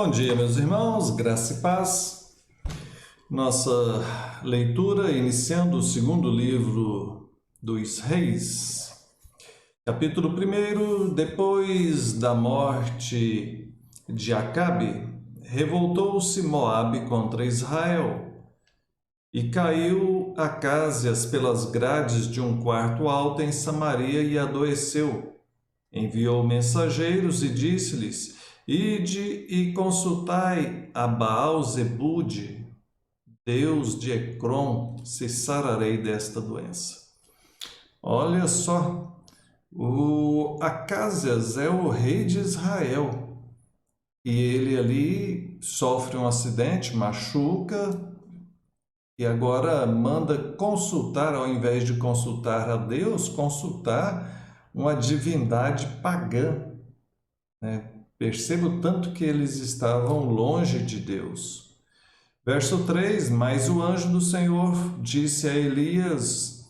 Bom dia, meus irmãos, graça e paz. Nossa leitura iniciando o segundo livro dos Reis, capítulo 1. Depois da morte de Acabe, revoltou-se Moabe contra Israel e caiu Acázias pelas grades de um quarto alto em Samaria e adoeceu. Enviou mensageiros e disse-lhes: Ide e consultai a Baal-zebude, Deus de Ecrom, se sararei desta doença. Olha só, o Acázias é o rei de Israel e ele ali sofre um acidente, machuca e agora manda consultar, ao invés de consultar a Deus, consultar uma divindade pagã, né? Perceba o tanto que eles estavam longe de Deus. Verso 3: Mas o anjo do Senhor disse a Elias: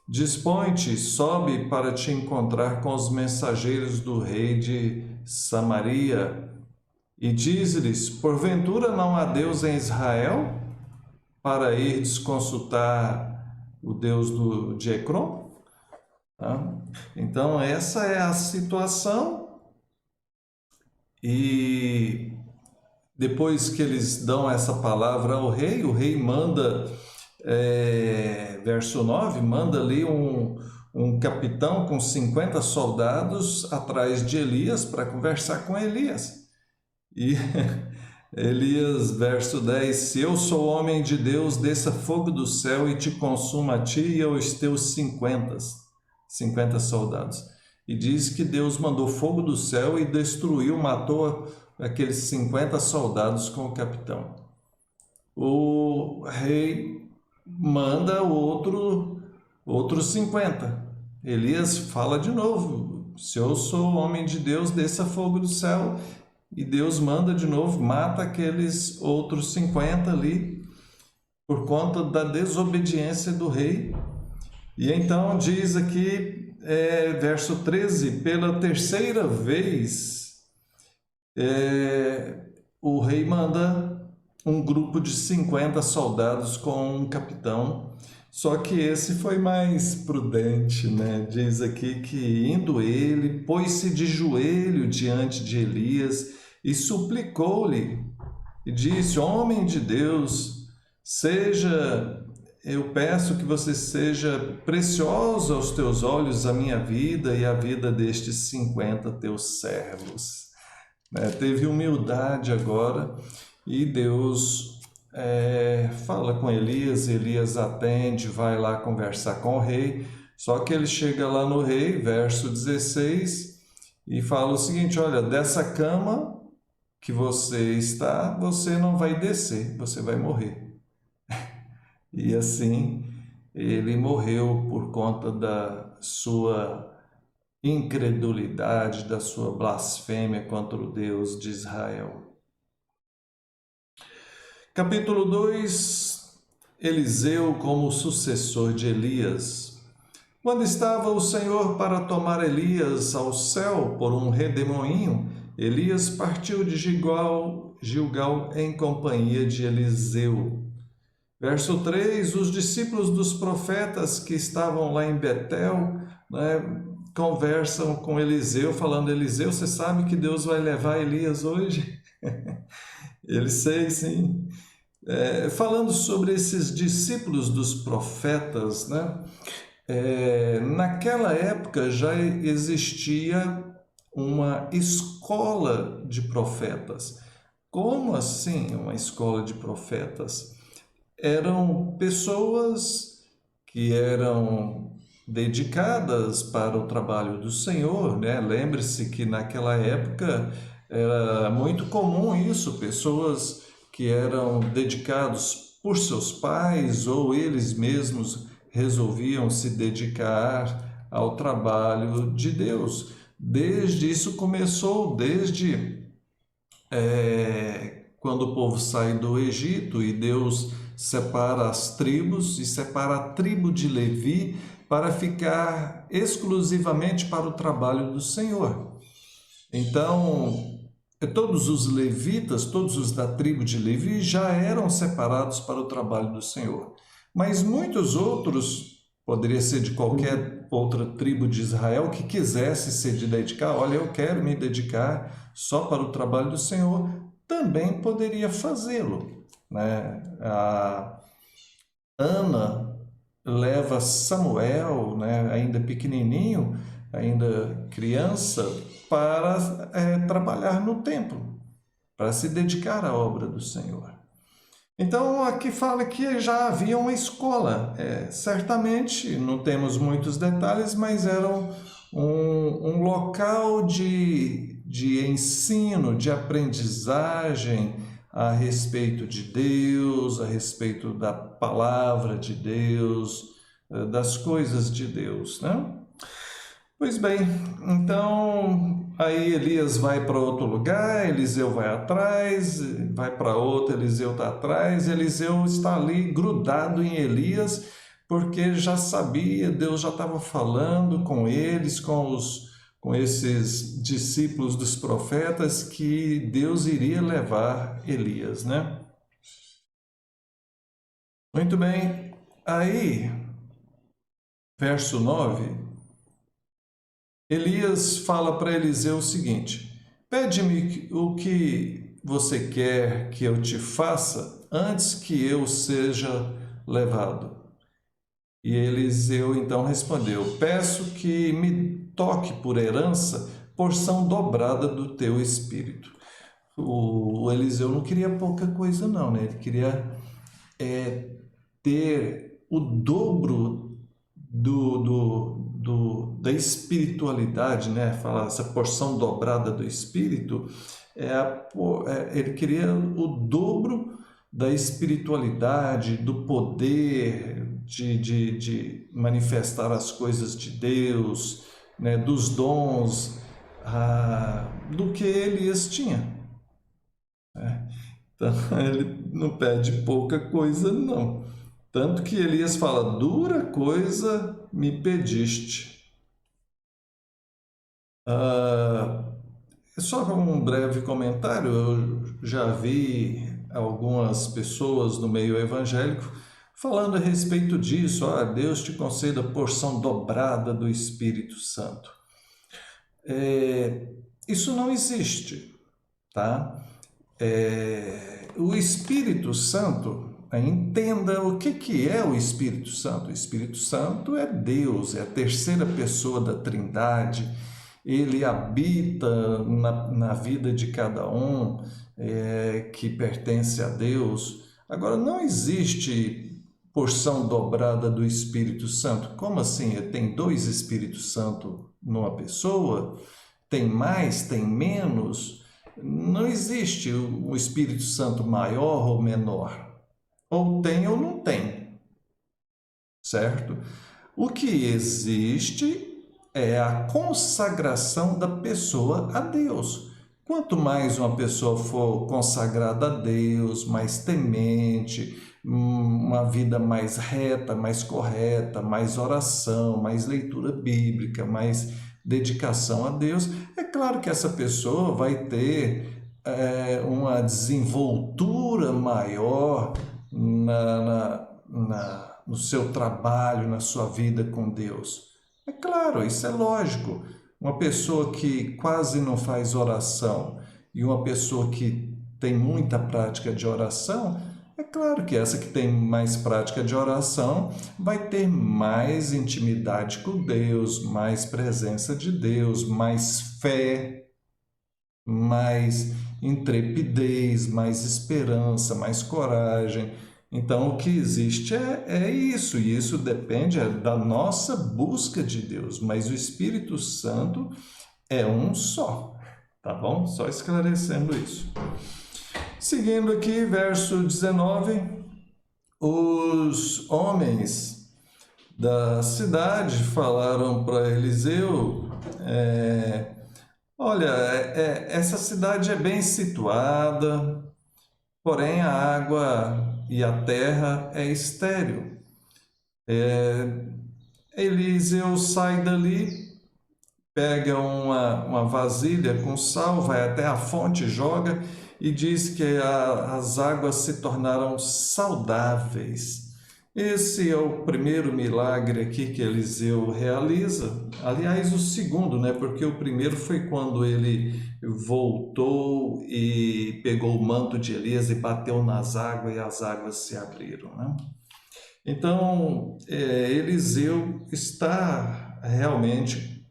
Dispõe-te, sobe para te encontrar com os mensageiros do rei de Samaria, e diz-lhes: Porventura não há Deus em Israel, para irdes consultar o Deus de Ecrom? Então, essa é a situação. E depois que eles dão essa palavra ao rei, o rei manda, verso 9, manda ali um capitão com 50 soldados atrás de Elias para conversar com Elias. E Elias, verso 10, se eu sou homem de Deus, desça fogo do céu e te consuma a ti e aos teus 50 soldados. E diz que Deus mandou fogo do céu e destruiu, matou aqueles 50 soldados com o capitão. O rei manda outros 50. Elias fala de novo: se eu sou homem de Deus, desça fogo do céu. E Deus manda de novo, mata aqueles outros 50 ali, por conta da desobediência do rei. E então diz aqui, verso 13, pela terceira vez, o rei manda um grupo de 50 soldados com um capitão, só que esse foi mais prudente, né? Diz aqui que indo ele, pôs-se de joelho diante de Elias e suplicou-lhe, e disse: Homem de Deus, eu peço que você seja precioso aos teus olhos a minha vida e a vida destes 50 teus servos. Teve humildade agora e Deus fala com Elias, Elias atende, vai lá conversar com o rei, só que ele chega lá no rei, verso 16, e fala o seguinte: olha, dessa cama que você está, você não vai descer, você vai morrer. E assim, ele morreu por conta da sua incredulidade, da sua blasfêmia contra o Deus de Israel. Capítulo 2, Eliseu como sucessor de Elias. Quando estava o Senhor para tomar Elias ao céu por um redemoinho, Elias partiu de Gilgal em companhia de Eliseu. Verso 3, os discípulos dos profetas que estavam lá em Betel, conversam com Eliseu, falando: Eliseu, você sabe que Deus vai levar Elias hoje? Ele sei, sim. Falando sobre esses discípulos dos profetas, naquela época já existia uma escola de profetas. Como assim uma escola de profetas? Eram pessoas que eram dedicadas para o trabalho do Senhor, né? Lembre-se que naquela época era muito comum isso, pessoas que eram dedicados por seus pais ou eles mesmos resolviam se dedicar ao trabalho de Deus. Isso começou desde quando o povo sai do Egito e Deus separa as tribos e separa a tribo de Levi para ficar exclusivamente para o trabalho do Senhor. Então, todos os levitas, todos os da tribo de Levi já eram separados para o trabalho do Senhor. Mas muitos outros, poderia ser de qualquer outra tribo de Israel, que quisesse se dedicar, olha, eu quero me dedicar só para o trabalho do Senhor, também poderia fazê-lo, né? A Ana leva Samuel, né, ainda pequenininho, ainda criança, para trabalhar no templo, para se dedicar à obra do Senhor. Então, aqui fala que já havia uma escola. Certamente, não temos muitos detalhes, mas era um local de ensino, de aprendizagem a respeito de Deus, a respeito da palavra de Deus, das coisas de Deus, né? Pois bem, então aí Elias vai para outro lugar, Eliseu vai atrás, vai para outro, Eliseu está atrás, Eliseu está ali grudado em Elias, porque já sabia, Deus já estava falando com eles, com esses discípulos dos profetas, que Deus iria levar Elias, né? Muito bem, aí, verso 9. Elias fala para Eliseu o seguinte: pede-me o que você quer que eu te faça antes que eu seja levado. E Eliseu então respondeu: peço que me toque por herança porção dobrada do teu espírito. O Eliseu não queria pouca coisa não, né? Ele queria ter o dobro da espiritualidade, né? Fala essa porção dobrada do espírito, ele queria o dobro da espiritualidade, do poder de manifestar as coisas de Deus, né? Dos dons, do que Elias tinha. Então, ele não pede pouca coisa, não. Tanto que Elias fala: dura coisa me pediste. Só como um breve comentário, eu já vi algumas pessoas no meio evangélico falando a respeito disso. Deus te conceda porção dobrada do Espírito Santo. Isso não existe, tá? O Espírito Santo, entenda o que é o Espírito Santo. O Espírito Santo é Deus, é a terceira pessoa da Trindade. Ele habita na vida de cada um que pertence a Deus. Agora, não existe porção dobrada do Espírito Santo. Como assim? Tem dois Espíritos Santos numa pessoa? Tem mais? Tem menos? Não existe o Espírito Santo maior ou menor. Ou tem ou não tem, certo? O que existe é a consagração da pessoa a Deus. Quanto mais uma pessoa for consagrada a Deus, mais temente, uma vida mais reta, mais correta, mais oração, mais leitura bíblica, mais dedicação a Deus, é claro que essa pessoa vai ter uma desenvoltura maior no seu trabalho, na sua vida com Deus. É claro, isso é lógico. Uma pessoa que quase não faz oração e uma pessoa que tem muita prática de oração, é claro que essa que tem mais prática de oração vai ter mais intimidade com Deus, mais presença de Deus, mais fé, mais intrepidez, mais esperança, mais coragem. Então, o que existe é isso, e isso depende da nossa busca de Deus, mas o Espírito Santo é um só, tá bom? Só esclarecendo isso. Seguindo aqui, verso 19, os homens da cidade falaram para Eliseu: olha, essa cidade é bem situada, porém a água e a terra é estéril. Eliseu sai dali pega uma vasilha com sal, vai até a fonte, joga e diz que as águas se tornaram saudáveis. Esse é o primeiro milagre aqui que Eliseu realiza. Aliás, o segundo, né? Porque o primeiro foi quando ele voltou e pegou o manto de Elias e bateu nas águas e as águas se abriram, né? Então, Eliseu está realmente,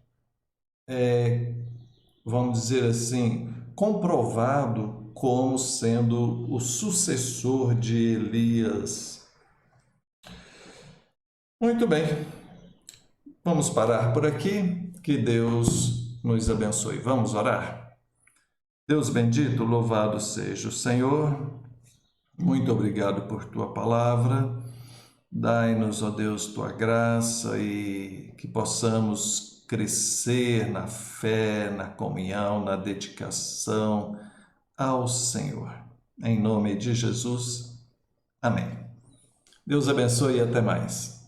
vamos dizer assim, comprovado como sendo o sucessor de Elias. Muito bem, vamos parar por aqui. Que Deus nos abençoe. Vamos orar? Deus bendito, louvado seja o Senhor. Muito obrigado por tua palavra. Dai-nos, ó Deus, tua graça e que possamos crescer na fé, na comunhão, na dedicação ao Senhor. Em nome de Jesus. Amém. Deus abençoe e até mais.